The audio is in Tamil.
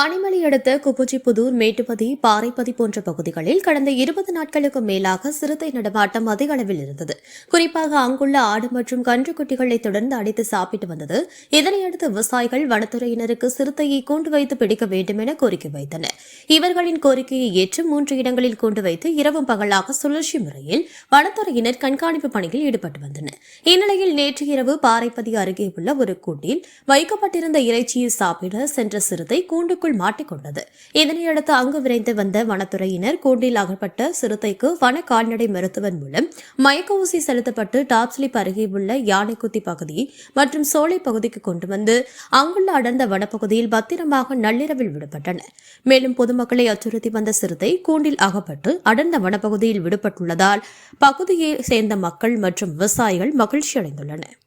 ஆனைமலை அடுத்த குப்புச்சிப்புதூர் மேட்டுப்பதி பாறைப்பதி போன்ற பகுதிகளில் கடந்த 20 நாட்களுக்கு மேலாக சிறுத்தை நடமாட்டம் அதிக அளவில் இருந்தது. குறிப்பாக அங்குள்ள ஆடு மற்றும் கன்றுக்குட்டிகளை தொடர்ந்து அடித்து சாப்பிட்டு வந்தது. இதனையடுத்து விவசாயிகள் வனத்துறையினருக்கு சிறுத்தையை கூண்டு வைத்து பிடிக்க வேண்டும் என கோரிக்கை வைத்தனர். இவர்களின் கோரிக்கையை ஏற்று 3 இடங்களில் கூண்டு வைத்து இரவும் பகலாக சுழற்சி முறையில் வனத்துறையினர் கண்காணிப்பு பணியில் ஈடுபட்டு வந்தனர். இந்நிலையில் நேற்று இரவு பாறைப்பதி அருகே உள்ள ஒரு கூட்டில் வைக்கப்பட்டிருந்த இறைச்சியை சாப்பிட சென்ற சிறுத்தை கூண்டு மாட்டிக்கொண்டது. இதனையடுத்து அங்கு விரைந்து வந்த வனத்துறையினர் கூண்டில் அகப்பட்ட சிறுத்தைக்கு வன கால்நடை மருத்துவர் மூலம் மயக்க ஊசி செலுத்தப்பட்டு டாப் ஸ்லிப் அருகே உள்ள யானைக்குத்தி பகுதி மற்றும் சோலை பகுதிக்கு கொண்டு வந்து அங்குள்ள அடர்ந்த வனப்பகுதியில் பத்திரமாக நள்ளிரவில் விடுபட்டனர். மேலும் பொதுமக்களை அச்சுறுத்தி வந்த சிறுத்தை கூண்டில் அகப்பட்டு அடர்ந்த வனப்பகுதியில் விடுபட்டுள்ளதால் பகுதியை சேர்ந்த மக்கள் மற்றும் விவசாயிகள் மகிழ்ச்சி அடைந்துள்ளனர்.